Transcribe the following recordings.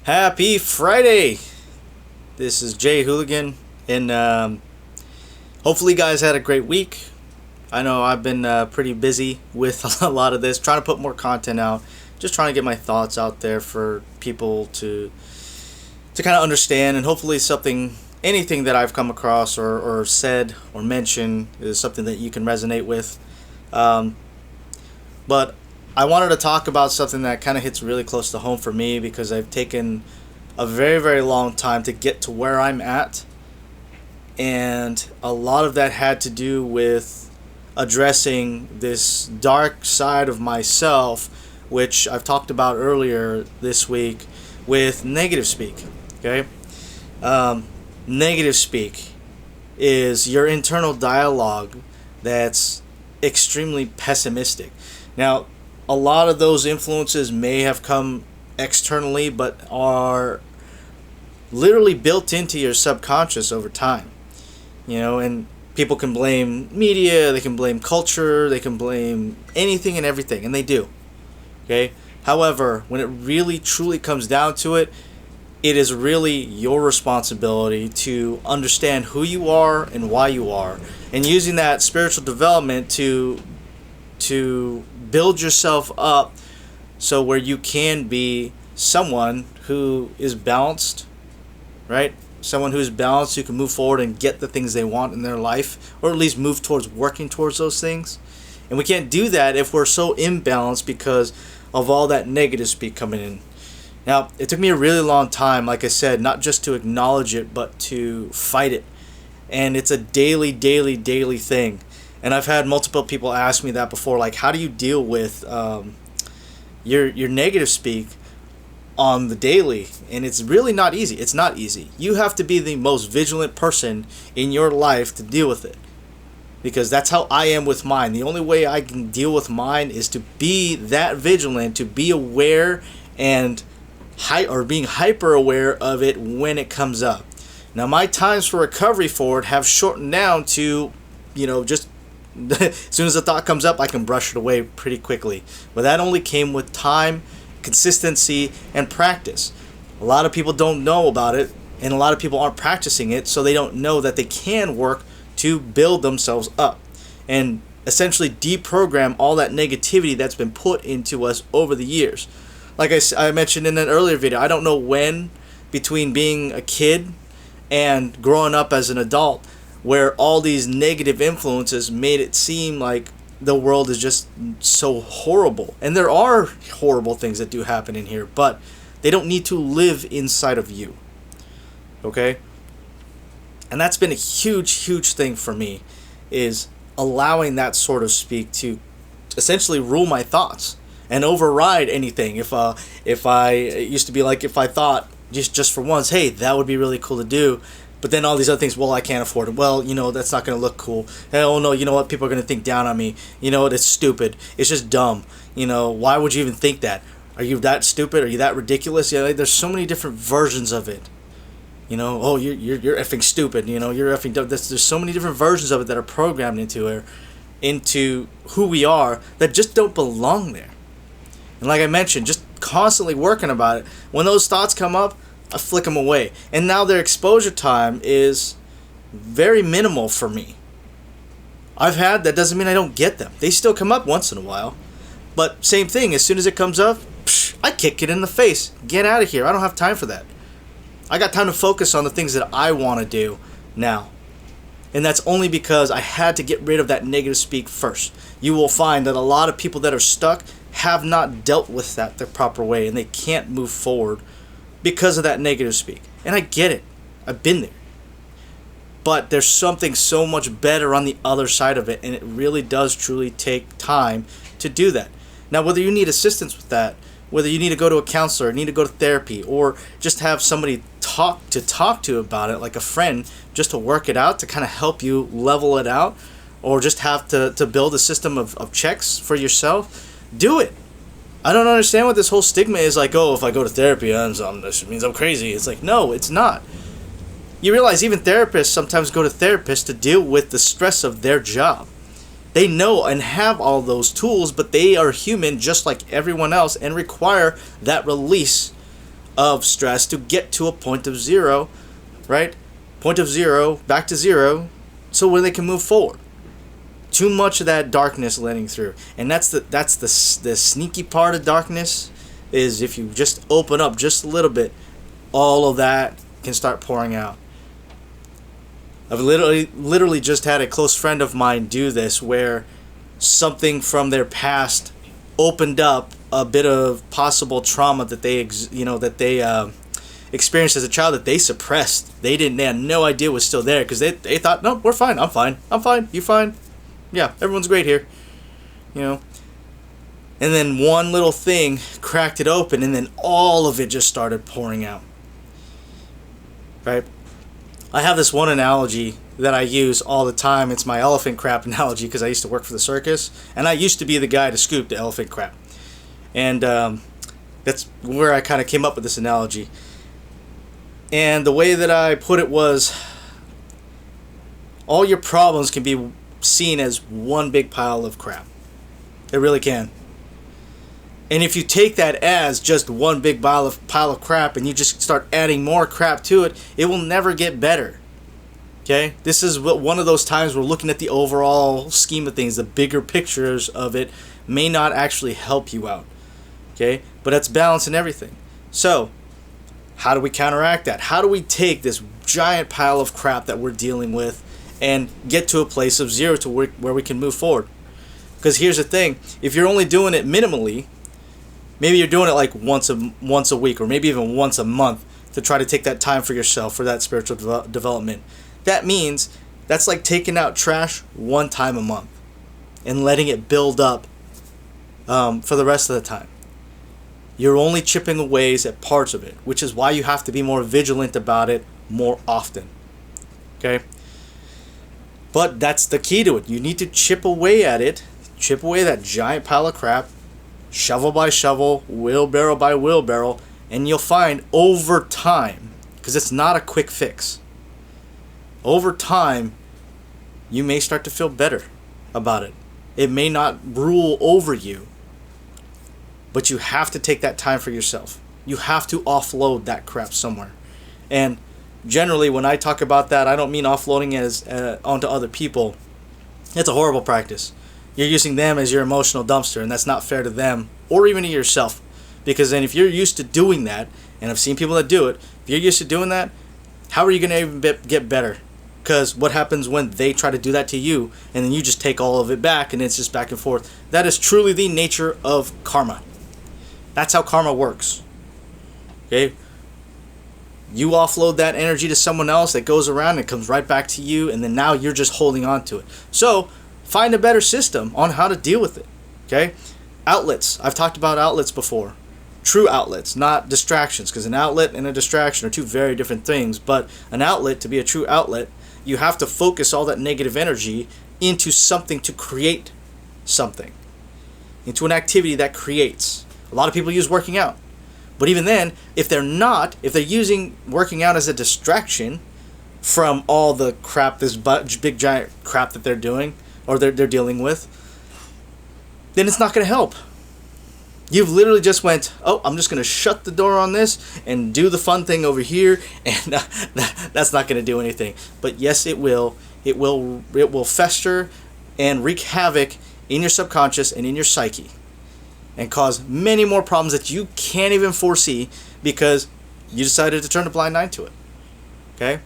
Happy Friday! This is Jay Hooligan, and hopefully, you guys had a great week. I know I've been pretty busy with a lot of this, trying to put more content out, just trying to get my thoughts out there for people to kind of understand, and hopefully, anything that I've come across or said or mentioned is something that you can resonate with. But I wanted to talk about something that kind of hits really close to home for me because I've taken a very, very long time to get to where I'm at. And a lot of that had to do with addressing this dark side of myself, which I've talked about earlier this week with negative speak. Okay? Negative speak is your internal dialogue that's extremely pessimistic. Now, a lot of those influences may have come externally, but are literally built into your subconscious over time. And people can blame media, they can blame culture, they can blame anything and everything, and they do. Okay? However, when it really truly comes down to it, it is really your responsibility to understand who you are and why you are, and using that spiritual development to build yourself up so where you can be someone who is balanced, right? Someone who's balanced, who can move forward and get the things they want in their life, or at least move towards working towards those things. And we can't do that if we're so imbalanced because of all that negative speak coming in. Now, it took me a really long time, like I said, not just to acknowledge it, but to fight it. And it's a daily thing. And I've had multiple people ask me that before, like, how do you deal with your negative speak on the daily? And it's really not easy. It's not easy. You have to be the most vigilant person in your life to deal with it, because that's how I am with mine. The only way I can deal with mine is to be that vigilant, to be aware and being hyper aware of it when it comes up. Now, my times for recovery for it have shortened down to, just as soon as the thought comes up, I can brush it away pretty quickly. But that only came with time, consistency, and practice. A lot of people don't know about it, and a lot of people aren't practicing it, so they don't know that they can work to build themselves up and essentially deprogram all that negativity that's been put into us over the years. Like I mentioned in an earlier video, I don't know when, between being a kid and growing up as an adult, where all these negative influences made it seem like the world is just so horrible. And there are horrible things that do happen in here, but they don't need to live inside of you. Okay? And that's been a huge thing for me, is allowing that sort of speak to essentially rule my thoughts and override anything. If I it used to be like, if I thought just for once, hey, that would be really cool to do, but then all these other things, well, I can't afford it. Well, that's not going to look cool. Hey, oh no, you know what? People are going to think down on me. You know what? It's stupid. It's just dumb. Why would you even think that? Are you that stupid? Are you that ridiculous? There's so many different versions of it. Oh, you're effing stupid. You're effing dumb. There's so many different versions of it that are programmed into who we are that just don't belong there. And like I mentioned, just constantly working about it. When those thoughts come up, I flick them away. And now their exposure time is very minimal for me. That doesn't mean I don't get them. They still come up once in a while. But same thing, as soon as it comes up, I kick it in the face. Get out of here. I don't have time for that. I got time to focus on the things that I want to do now. And that's only because I had to get rid of that negative speak first. You will find that a lot of people that are stuck have not dealt with that the proper way, and they can't move forward because of that negative speak. And I get it. I've been there. But there's something so much better on the other side of it, and it really does truly take time to do that. Now, whether you need assistance with that, whether you need to go to a counselor, need to go to therapy, or just have somebody talk to about it, like a friend, just to work it out, to kind of help you level it out, or just have to build a system of checks for yourself, do it. I don't understand what this whole stigma is, like, oh, if I go to therapy, this means I'm crazy. It's like, no, it's not. You realize even therapists sometimes go to therapists to deal with the stress of their job. They know and have all those tools, but they are human just like everyone else and require that release of stress to get to a point of zero, right? Point of zero, back to zero, so where they can move forward. Too much of that darkness letting through. And that's the sneaky part of darkness, is if you just open up just a little bit, all of that can start pouring out. I've literally just had a close friend of mine do this, where something from their past opened up a bit of possible trauma that they experienced as a child that they suppressed. They had no idea was still there, because they thought, no, we're fine, I'm fine, you fine, yeah, everyone's great here, And then one little thing cracked it open, and then all of it just started pouring out, right? I have this one analogy that I use all the time. It's my elephant crap analogy, because I used to work for the circus, and I used to be the guy to scoop the elephant crap. And that's where I kind of came up with this analogy. And the way that I put it was, all your problems can be seen as one big pile of crap. It really can. And if you take that as just one big pile of crap, and you just start adding more crap to it, it will never get better. Okay? This is one of those times we're looking at the overall scheme of things. The bigger pictures of it may not actually help you out. Okay? But that's balance in everything. So, how do we counteract that? How do we take this giant pile of crap that we're dealing with and get to a place of zero to where we can move forward? Because here's the thing. If you're only doing it minimally, maybe you're doing it like once a week, or maybe even once a month, to try to take that time for yourself, for that spiritual development. That means that's like taking out trash one time a month and letting it build up for the rest of the time. You're only chipping away at parts of it, which is why you have to be more vigilant about it more often. Okay? But that's the key to it. You need to chip away at it, chip away that giant pile of crap, shovel by shovel, wheelbarrow by wheelbarrow, and you'll find over time, because it's not a quick fix, over time, you may start to feel better about it. It may not rule over you, but you have to take that time for yourself. You have to offload that crap somewhere. And generally, when I talk about that, I don't mean offloading as onto other people. It's a horrible practice. You're using them as your emotional dumpster, and that's not fair to them or even to yourself. Because then if you're used to doing that, and I've seen people that do it, if you're used to doing that, how are you going to even get better? Because what happens when they try to do that to you, and then you just take all of it back, and it's just back and forth? That is truly the nature of karma. That's how karma works. Okay? You offload that energy to someone else, that goes around and comes right back to you, and then now you're just holding on to it. So, find a better system on how to deal with it. Okay? Outlets. I've talked about outlets before. True outlets, not distractions, because an outlet and a distraction are two very different things. But an outlet, to be a true outlet, you have to focus all that negative energy into something to create something, into an activity that creates. A lot of people use working out. But even then, if they're using working out as a distraction from all the crap, this big giant crap that they're doing, or they're dealing with, then it's not going to help. You've literally just went, oh, I'm just going to shut the door on this and do the fun thing over here, and that's not going to do anything. But yes, it will. It will fester and wreak havoc in your subconscious and in your psyche, and cause many more problems that you can't even foresee because you decided to turn a blind eye to it. Okay?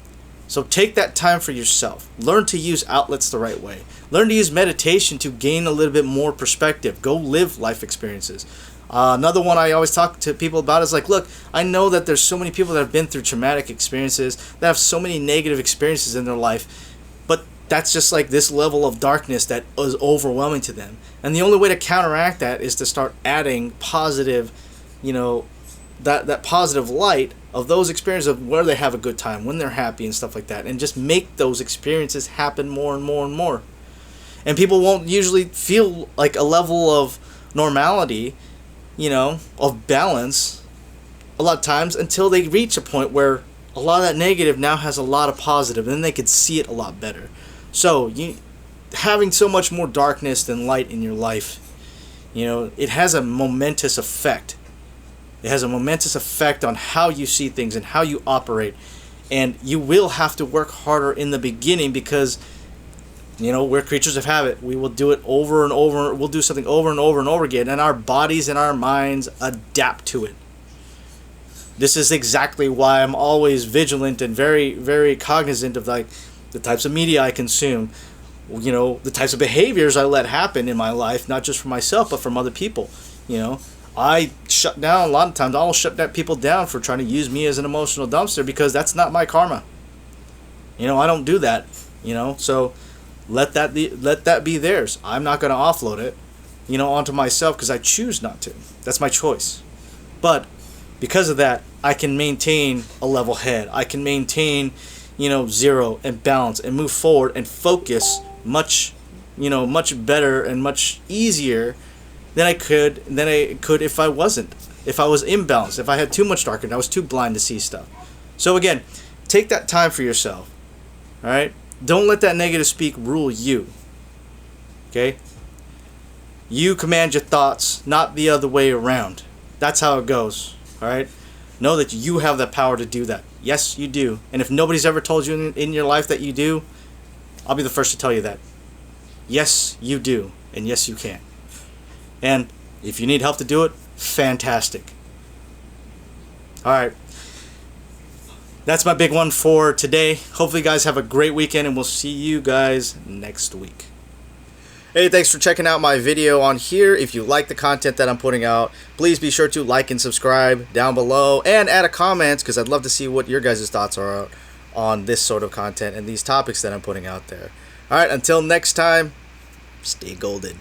So take that time for yourself. Learn to use outlets the right way. Learn to use meditation to gain a little bit more perspective. Go live life experiences. Another one I always talk to people about is like, look, I know that there's so many people that have been through traumatic experiences, that have so many negative experiences in their life, but that's just like this level of darkness that is overwhelming to them. And the only way to counteract that is to start adding positive, that positive light of those experiences of where they have a good time, when they're happy and stuff like that, and just make those experiences happen more and more and more. And people won't usually feel like a level of normality, of balance a lot of times until they reach a point where a lot of that negative now has a lot of positive, and then they could see it a lot better. So, having so much more darkness than light in your life, it has a momentous effect It has a momentous effect on how you see things and how you operate. And you will have to work harder in the beginning because, we're creatures of habit. We will do it over and over. We'll do something over and over and over again. And our bodies and our minds adapt to it. This is exactly why I'm always vigilant and very, very cognizant of the types of media I consume. The types of behaviors I let happen in my life, not just for myself, but from other people. I shut down a lot of times. I'll shut that people down for trying to use me as an emotional dumpster because that's not my karma. I don't do that. So let that be theirs. I'm not going to offload it, onto myself because I choose not to. That's my choice. But because of that, I can maintain a level head. I can maintain, zero and balance and move forward and focus much better and much easier than I could if I wasn't. If I was imbalanced, if I had too much dark and I was too blind to see stuff. So again, take that time for yourself. All right? Don't let that negative speak rule you. Okay? You command your thoughts, not the other way around. That's how it goes. All right? Know that you have the power to do that. Yes, you do. And if nobody's ever told you in your life that you do, I'll be the first to tell you that. Yes, you do. And yes, you can. And if you need help to do it, fantastic. All right. That's my big one for today. Hopefully you guys have a great weekend, and we'll see you guys next week. Hey, thanks for checking out my video on here. If you like the content that I'm putting out, please be sure to like and subscribe down below and add a comment because I'd love to see what your guys' thoughts are on this sort of content and these topics that I'm putting out there. All right, until next time, stay golden.